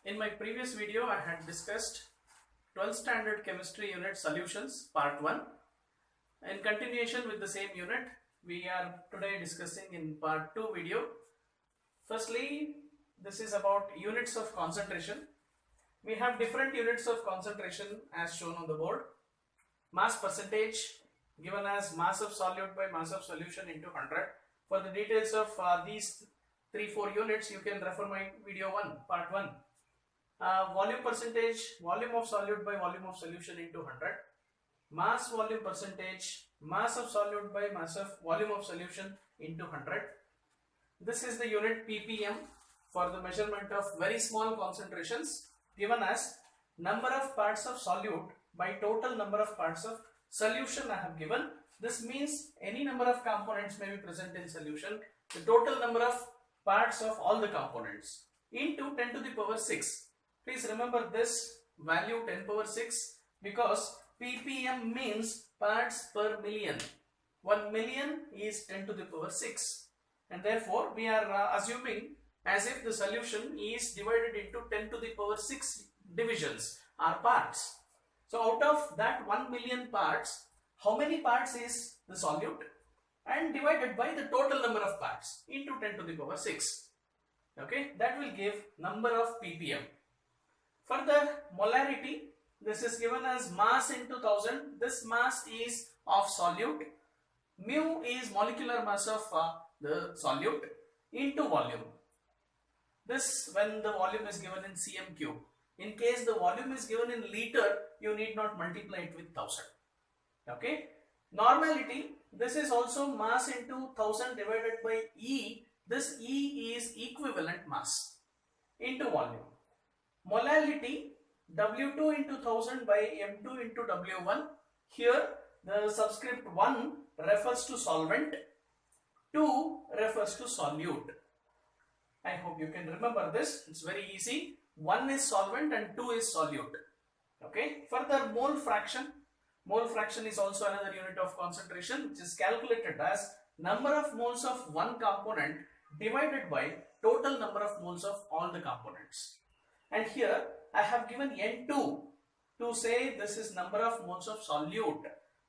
In my previous video, I had discussed 12th standard chemistry unit solutions part 1. In continuation with the same unit, we are today discussing in part 2 video. Firstly, this is about units of concentration. We have different units of concentration as shown on the board. Mass percentage given as mass of solute by mass of solution into 100. For the details of these 3-4 units, you can refer my video 1, part 1. Volume percentage, volume of solute by volume of solution into 100. Mass volume percentage, mass of solute by mass of volume of solution into 100. This is the unit ppm for the measurement of very small concentrations given as number of parts of solute by total number of parts of solution I have given. This means any number of components may be present in solution, the total number of parts of all the components into 10 to the power 6. Please remember this value 10 power 6 because ppm means parts per million. 1 million is 10 to the power 6, and therefore we are assuming as if the solution is divided into 10 to the power 6 divisions or parts. So out of that 1 million parts, how many parts is the solute, and divided by the total number of parts into 10 to the power 6. Okay, that will give number of ppm. For the molarity, this is given as mass into 1000. This mass is of solute. Mu is molecular mass of the solute into volume. This when the volume is given in cm cube. In case the volume is given in liter, you need not multiply it with 1000. Okay. Normality, this is also mass into 1000 divided by E. This E is equivalent mass into volume. Molality, W2 into 1000 by M2 into W1. Here the subscript 1 refers to solvent, 2 refers to solute. I hope you can remember this. It's very easy. 1 is solvent and 2 is solute. Okay. Further, mole fraction. Mole fraction is also another unit of concentration, which is calculated as number of moles of one component divided by total number of moles of all the components. And here I have given N2 to say this is number of moles of solute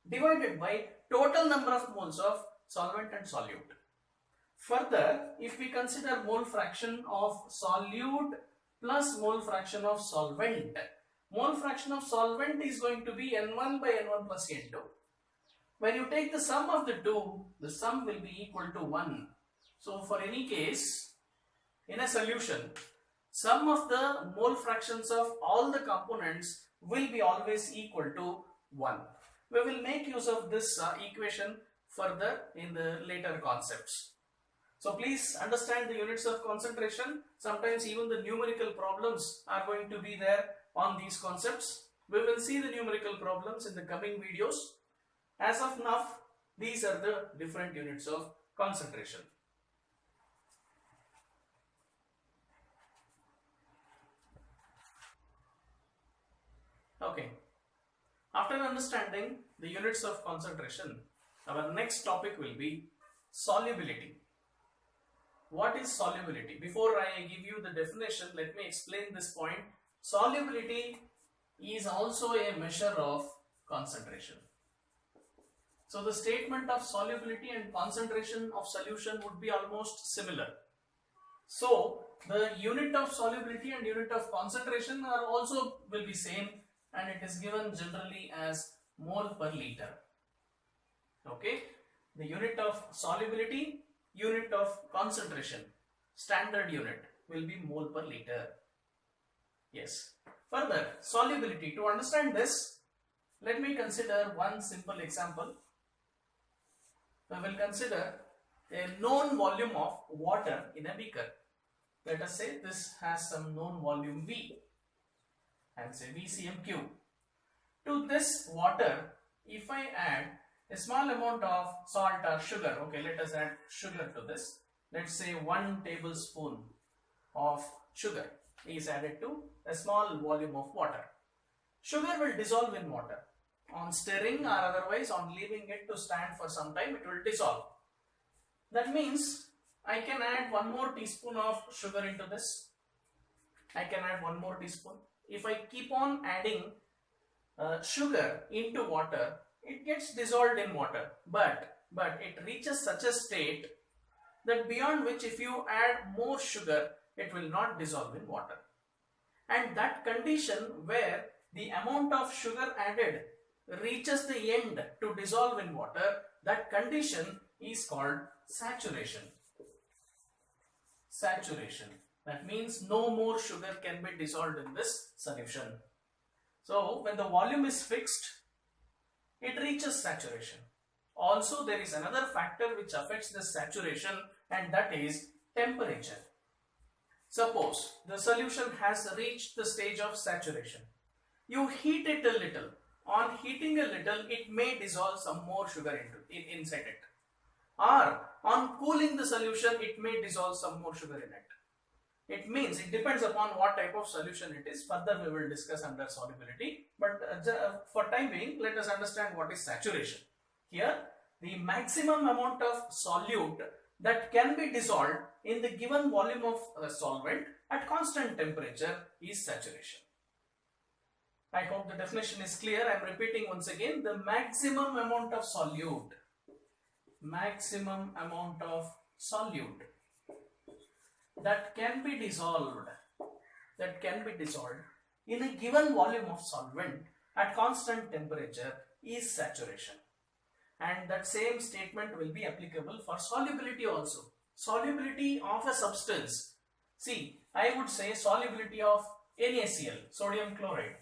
divided by total number of moles of solvent and solute. Further, if we consider mole fraction of solute plus mole fraction of solvent, mole fraction of solvent is going to be N1 by N1 plus N2. When you take the sum of the two, the sum will be equal to 1. So for any case, in a solution, sum of the mole fractions of all the components will be always equal to 1. We will make use of this equation further in the later concepts. So please understand the units of concentration. Sometimes even the numerical problems are going to be there on these concepts. We will see the numerical problems in the coming videos. As of now, these are the different units of concentration. Okay. After understanding the units of concentration, our next topic will be solubility. What is solubility? Before I give you the definition, let me explain this point. Solubility is also a measure of concentration. So the statement of solubility and concentration of solution would be almost similar. So the unit of solubility and unit of concentration are also will be same, and it is given generally as mole per liter. Okay, the unit of solubility, unit of concentration, standard unit will be mole per liter. Yes. Further, solubility. To understand this, let me consider one simple example. We will consider a known volume of water in a beaker. Let us say this has some known volume V, and say VCm cube. To this water, if I add a small amount of salt or sugar, okay, let us add sugar to this. Let's say 1 tablespoon of sugar is added to a small volume of water. Sugar will dissolve in water. On stirring or otherwise on leaving it to stand for some time, it will dissolve. That means I can add 1 more teaspoon of sugar into this. I can add 1 more teaspoon. If I keep on adding sugar into water, it gets dissolved in water, but it reaches such a state that beyond which if you add more sugar, it will not dissolve in water. And that condition where the amount of sugar added reaches the end to dissolve in water, that condition is called saturation. Saturation. That means no more sugar can be dissolved in this solution. So when the volume is fixed, it reaches saturation. Also, there is another factor which affects the saturation, and that is temperature. Suppose the solution has reached the stage of saturation. You heat it a little. On heating a little, it may dissolve some more sugar inside it. Or on cooling the solution, it may dissolve some more sugar in it. It means it depends upon what type of solution it is. Further we will discuss under solubility. But for time being, let us understand what is saturation. Here, the maximum amount of solute that can be dissolved in the given volume of solvent at constant temperature is saturation. I hope the definition is clear. I am repeating once again, the maximum amount of solute. Maximum amount of solute that can be dissolved in a given volume of solvent at constant temperature is saturation. And that same statement will be applicable for solubility also. Solubility of a substance. See, I would say solubility of NaCl, sodium chloride.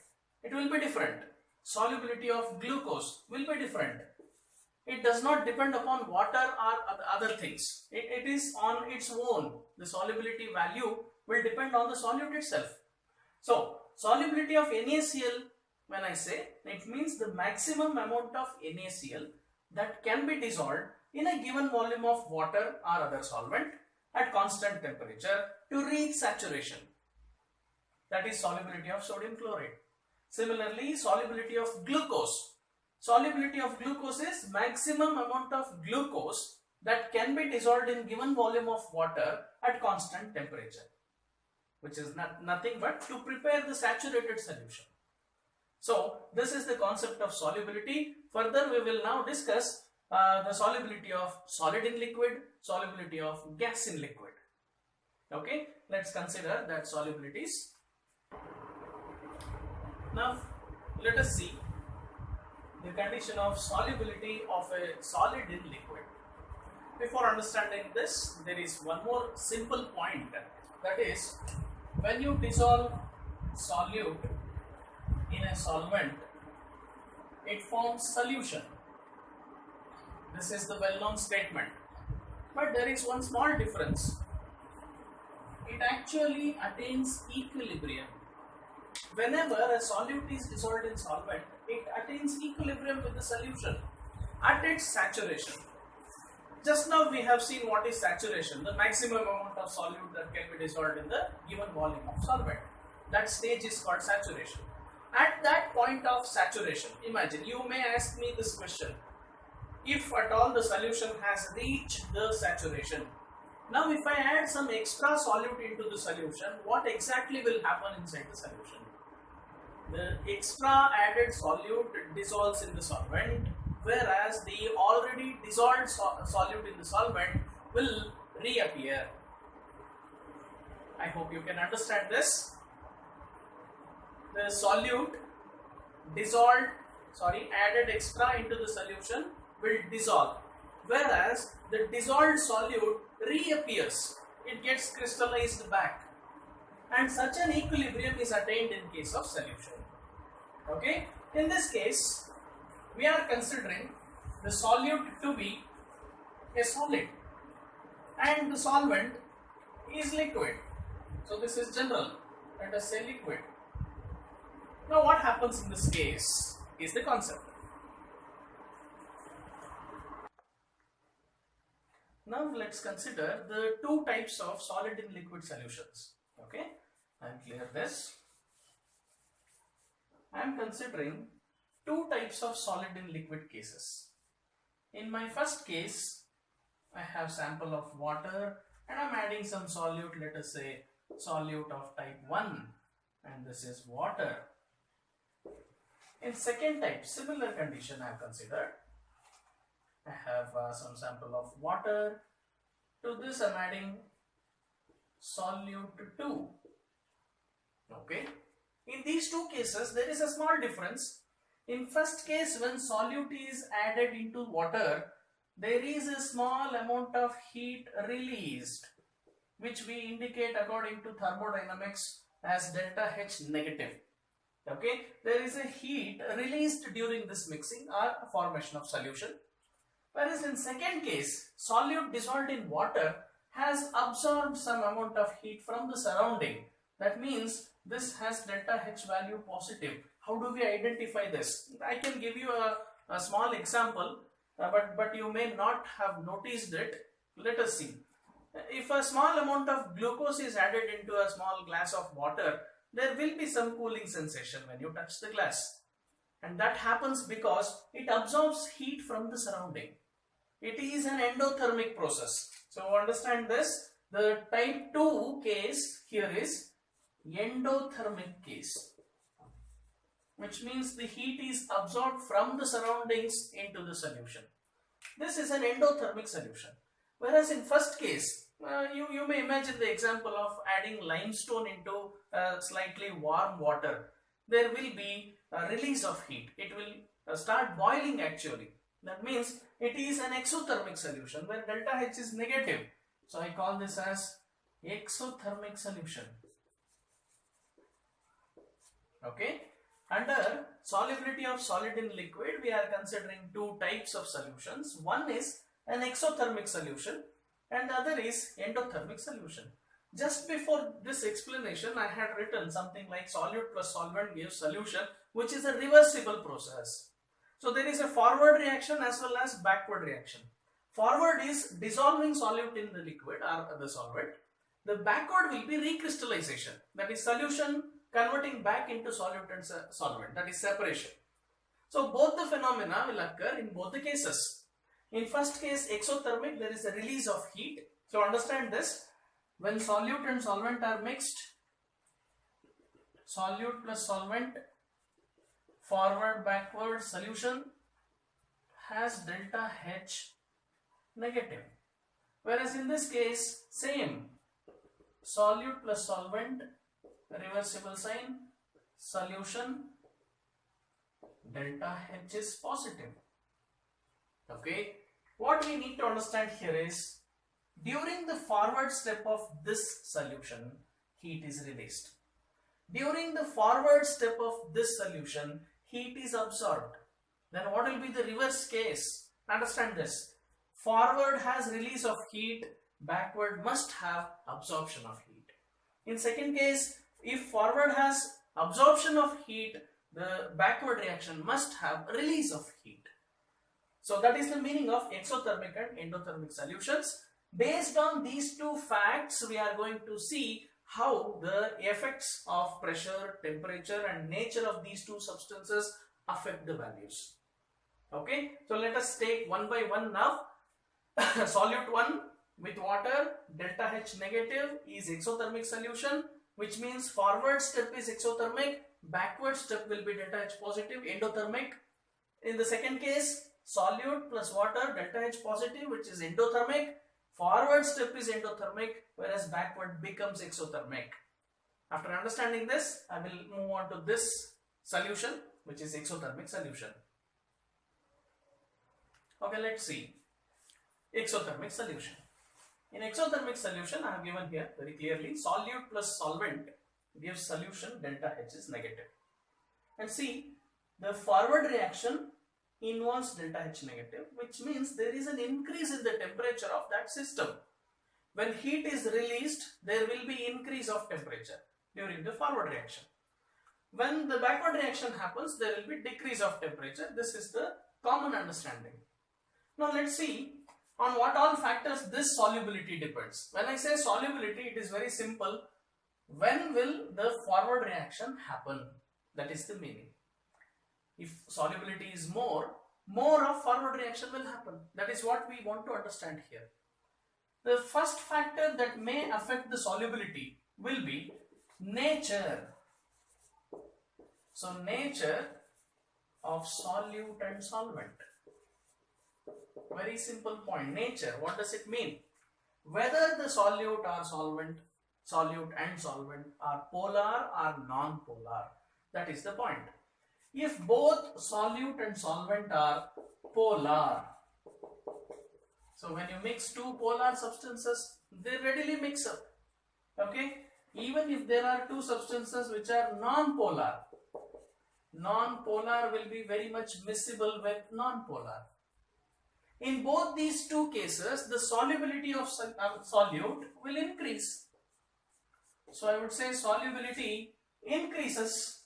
It will be different. Solubility of glucose will be different. It does not depend upon water or other things. It is on its own. The solubility value will depend on the solute itself. So, solubility of NaCl, when I say, it means the maximum amount of NaCl that can be dissolved in a given volume of water or other solvent at constant temperature to reach saturation. That is solubility of sodium chloride. Similarly, solubility of glucose. Solubility of glucose is maximum amount of glucose that can be dissolved in given volume of water at constant temperature, which is nothing but to prepare the saturated solution. So, this is the concept of solubility. Further, we will now discuss the solubility of solid in liquid, solubility of gas in liquid. Okay, let's consider that solubilities. Now, let us see the condition of solubility of a solid in liquid. Before understanding this, there is one more simple point, that is, when you dissolve solute in a solvent, it forms solution. This is the well-known statement. But there is one small difference. It actually attains equilibrium. Whenever a solute is dissolved in solvent, it attains equilibrium with the solution at its saturation. Just now we have seen what is saturation, the maximum amount of solute that can be dissolved in the given volume of solvent. That stage is called saturation. At that point of saturation, imagine, you may ask me this question: if at all the solution has reached the saturation, now if I add some extra solute into the solution, what exactly will happen inside the solution? The extra added solute dissolves in the solvent, whereas the already dissolved solute in the solvent will reappear. I hope you can understand this. The solute added extra into the solution will dissolve, whereas the dissolved solute reappears. It gets crystallized back, and such an equilibrium is attained in case of solution. Okay, in this case we are considering the solute to be a solid and the solvent is liquid. So this is general, let us say liquid. Now what happens in this case is the concept. Now let's consider the two types of solid in liquid solutions. Okay, I am clear this. I am considering two types of solid in liquid cases. In my first case, I have sample of water and I am adding some solute, let us say solute of type 1, and this is water. In second type, similar condition I have considered. I have some sample of water. To this I am adding solute 2. Okay. In these two cases, there is a small difference. In first case, when solute is added into water, there is a small amount of heat released, which we indicate according to thermodynamics as delta H negative. Okay, there is a heat released during this mixing or formation of solution. Whereas in second case, solute dissolved in water has absorbed some amount of heat from the surrounding. That means this has delta H value positive. How do we identify this? I can give you a small example, but you may not have noticed it. Let us see. If a small amount of glucose is added into a small glass of water, there will be some cooling sensation when you touch the glass. And that happens because it absorbs heat from the surrounding. It is an endothermic process. So understand this. The type 2 case here is endothermic case, which means the heat is absorbed from the surroundings into the solution. This is an endothermic solution. Whereas in first case, you may imagine the example of adding limestone into slightly warm water. There will be a release of heat. It will start boiling actually. That means it is an exothermic solution where delta H is negative. So I call this as exothermic solution. Okay. Under solubility of solid in liquid, we are considering two types of solutions. One is an exothermic solution and the other is endothermic solution. Just before this explanation, I had written something like solute plus solvent gives solution, which is a reversible process. So there is a forward reaction as well as backward reaction. Forward is dissolving solute in the liquid or the solvent. The backward will be recrystallization, that is solution converting back into solute and solvent, that is separation. So both the phenomena will occur in both the cases. In first case exothermic, there is a release of heat. So understand this, when solute and solvent are mixed, solute plus solvent, forward backward solution has delta H negative. Whereas in this case, same, solute plus solvent, reversible sign, solution, delta H is positive. Okay, what we need to understand here is, during the forward step of this solution, heat is released. During the forward step of this solution, heat is absorbed. Then what will be the reverse case? Understand this. Forward has release of heat, backward must have absorption of heat. In second case, if forward has absorption of heat, the backward reaction must have release of heat. So that is the meaning of exothermic and endothermic solutions. Based on these two facts, we are going to see how the effects of pressure, temperature and nature of these two substances affect the values. Okay, so let us take one by one now. Solute 1 with water, delta H negative is exothermic solution, which means forward step is exothermic, backward step will be delta H positive, endothermic. In the second case, solute plus water, delta H positive, which is endothermic. Forward step is endothermic, whereas backward becomes exothermic. After understanding this, I will move on to this solution, which is exothermic solution. Okay, let's see. Exothermic solution. In exothermic solution, I have given here very clearly, solute plus solvent gives solution, delta H is negative. And see, the forward reaction involves delta H negative, which means there is an increase in the temperature of that system. When heat is released, there will be increase of temperature during the forward reaction. When the backward reaction happens, there will be decrease of temperature. This is the common understanding. Now let's see on what all factors this solubility depends. When I say solubility, it is very simple. When will the forward reaction happen? That is the meaning. If solubility is more of forward reaction will happen. That is what we want to understand here. The first factor that may affect the solubility will be nature. So nature of solute and solvent. Very simple point. Nature, what does it mean? Whether the solute or solvent are polar or non-polar. That is the point. If both solute and solvent are polar, so when you mix two polar substances, they readily mix up. Okay? Even if there are two substances which are non-polar, non-polar will be very much miscible with non-polar. In both these two cases, the solubility of solute will increase. So I would say solubility increases.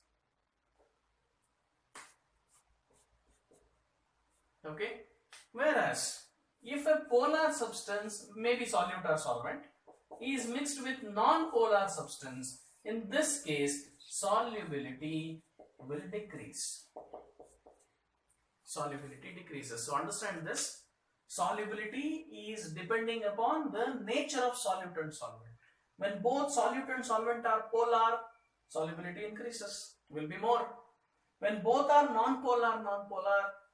Okay. Whereas if a polar substance, maybe solute or solvent, is mixed with non-polar substance, in this case solubility will decrease. Solubility decreases. So understand this. Solubility is depending upon the nature of solute and solvent. When both solute and solvent are polar, solubility increases, will be more. When both are non-polar,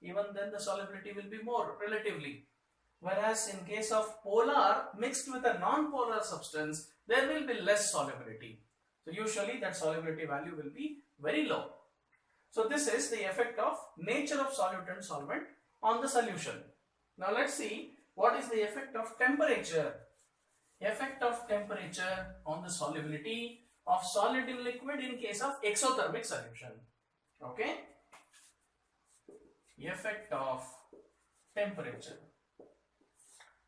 even then the solubility will be more relatively. Whereas in case of polar mixed with a non-polar substance, there will be less solubility. So usually that solubility value will be very low. So this is the effect of nature of solute and solvent on the solution. Now let's see what is the effect of temperature. Effect of temperature on the solubility of solid in liquid in case of exothermic solution. Okay. Effect of temperature.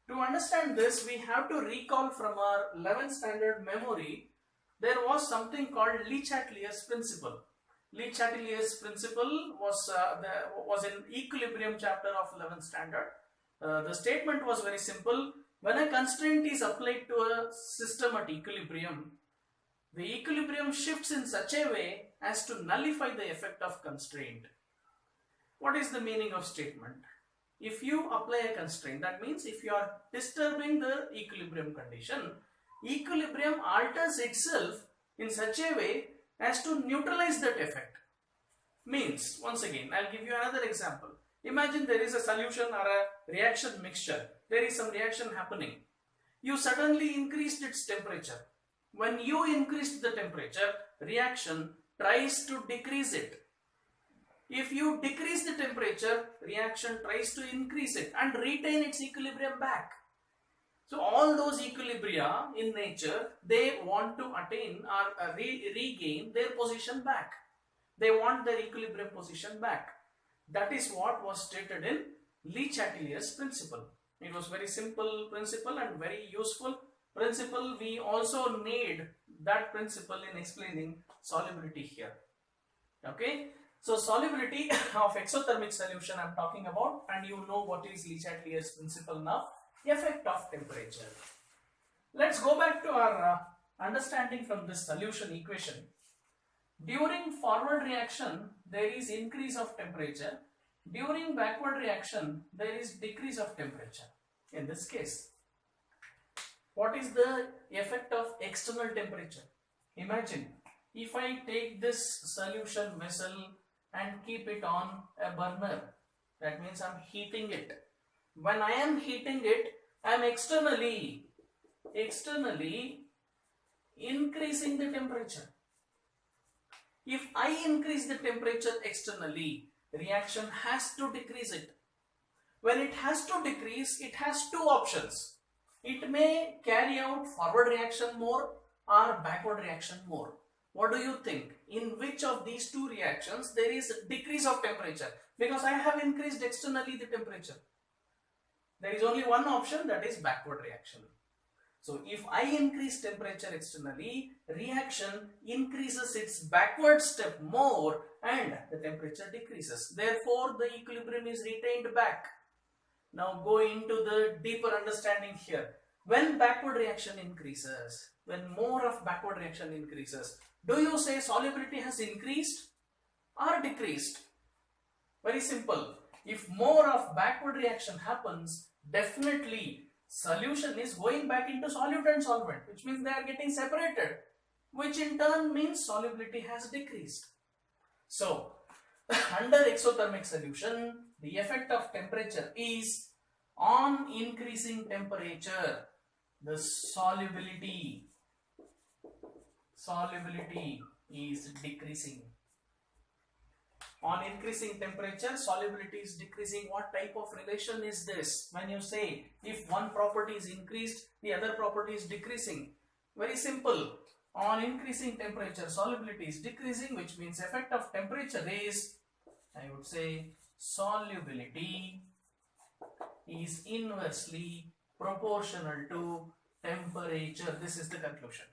To understand this, we have to recall from our 11th standard memory, there was something called Le Chatelier's principle. Le Chatelier's principle was in equilibrium chapter of 11th standard. The statement was very simple. When a constraint is applied to a system at equilibrium, the equilibrium shifts in such a way as to nullify the effect of constraint. What is the meaning of statement? If you apply a constraint, that means if you are disturbing the equilibrium condition, equilibrium alters itself in such a way as to neutralize that effect. Means, once again, I'll give you another example. Imagine there is a solution or a reaction mixture. There is some reaction happening. You suddenly increased its temperature. When you increased the temperature, reaction tries to decrease it. If you decrease the temperature, reaction tries to increase it and retain its equilibrium back. So all those equilibria in nature, they want to attain or regain their position back. They want their equilibrium position back. That is what was stated in Le Chatelier's principle. It was very simple principle and very useful principle. We also need that principle in explaining solubility here. Okay. So solubility of exothermic solution I am talking about, and you know what is Le Chatelier's principle now. Effect of temperature. Let's go back to our understanding from this solution equation. During forward reaction, there is increase of temperature. During backward reaction, there is decrease of temperature. In this case, what is the effect of external temperature? Imagine if I take this solution vessel and keep it on a burner. That means I am heating it. When I am heating it, I am externally increasing the temperature. If I increase the temperature externally, reaction has to decrease it. When it has to decrease, it has two options. It may carry out forward reaction more or backward reaction more. What do you think? In which of these two reactions there is a decrease of temperature? Because I have increased externally the temperature. There is only one option, that is backward reaction. So if I increase temperature externally, reaction increases its backward step more and the temperature decreases. Therefore, the equilibrium is retained back. Now go into the deeper understanding here. When backward reaction increases, when more of backward reaction increases, do you say solubility has increased or decreased? Very simple. If more of backward reaction happens, definitely solution is going back into solute and solvent, which means they are getting separated. which in turn means solubility has decreased. So, under exothermic solution, the effect of temperature is on increasing temperature, the solubility is decreasing. On increasing temperature, solubility is decreasing. What type of relation is this? When you say if one property is increased, the other property is decreasing. Very simple. On increasing temperature, solubility is decreasing, which means effect of temperature is, I would say, solubility is inversely proportional to temperature. This is the conclusion.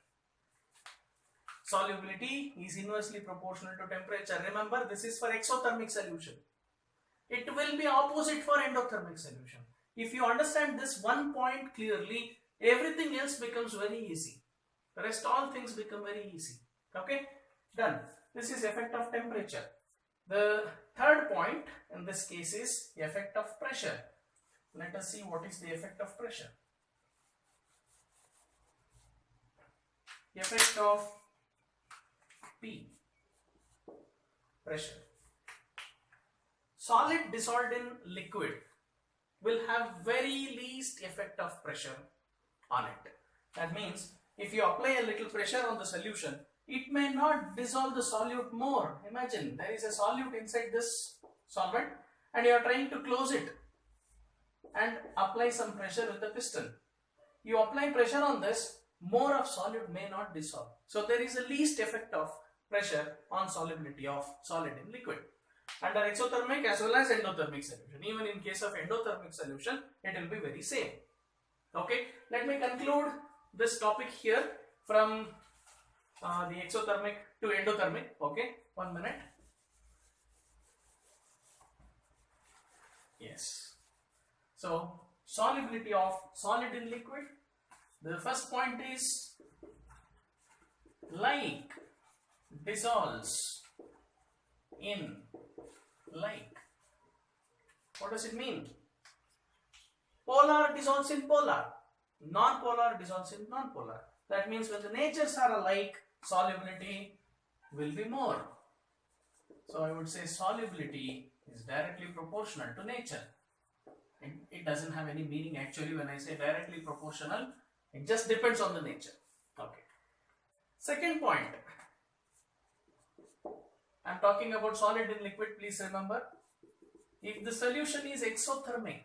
Solubility is inversely proportional to temperature. Remember, this is for exothermic solution. It will be opposite for endothermic solution. If you understand this one point clearly, everything else becomes very easy. The rest all things become very easy. Okay, done. This is effect of temperature. The third point in this case is effect of pressure. Let us see what is the effect of pressure. Effect of P, pressure. Solid dissolved in liquid will have very least effect of pressure on it. That means if you apply a little pressure on the solution, it may not dissolve the solute more. Imagine there is a solute inside this solvent and you are trying to close it and apply some pressure with the piston. You apply pressure on this, more of solute may not dissolve. So there is a least effect of pressure on solubility of solid in liquid under exothermic as well as endothermic solution. Even in case of endothermic solution, it will be very same. Okay, let me conclude this topic here from the exothermic to endothermic. Okay, 1 minute. Yes. So solubility of solid in liquid. The first point is like dissolves in like. What does it mean? Polar dissolves in polar, non-polar dissolves in non-polar. That means when the natures are alike, solubility will be more. So I would say solubility is directly proportional to nature. It doesn't have any meaning actually when I say directly proportional. It just depends on the nature. Okay. Second point. I am talking about solid in liquid. Please remember, if the solution is exothermic,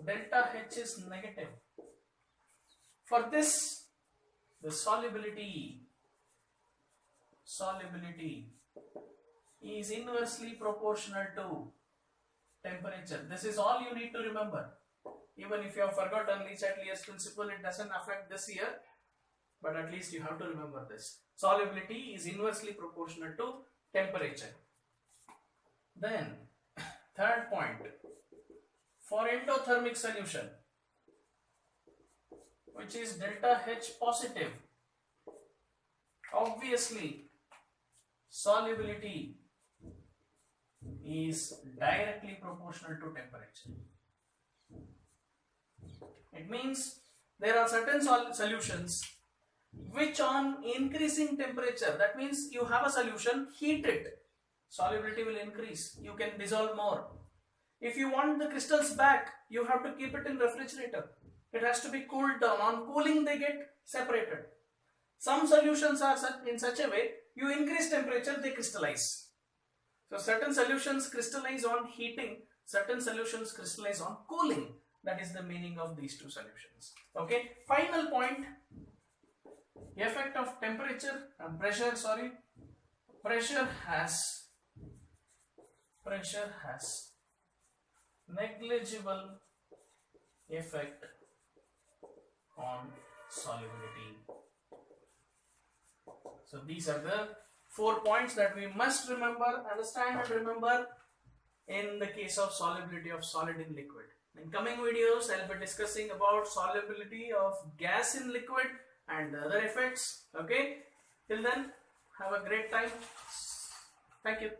delta H is negative. For this, the solubility is inversely proportional to temperature. This is all you need to remember. Even if you have forgotten Le Chatelier's principle, it doesn't affect this year, but at least you have to remember this. Solubility is inversely proportional to temperature. Then, third point, for endothermic solution, which is delta H positive, obviously solubility is directly proportional to temperature. It means there are certain solutions which on increasing temperature, that means you have a solution, heat it, solubility will increase, you can dissolve more. If you want the crystals back, you have to keep it in refrigerator. It has to be cooled down. On cooling they get separated. Some solutions are in such a way, you increase temperature, they crystallize. So certain solutions crystallize on heating, certain solutions crystallize on cooling. That is the meaning of these two solutions. Okay, final point, effect of temperature and pressure, pressure has negligible effect on solubility. So these are the 4 points that we must remember, understand and remember in the case of solubility of solid in liquid. In coming videos, I will be discussing about solubility of gas in liquid and the other effects. Okay, till then, have a great time. Thank you.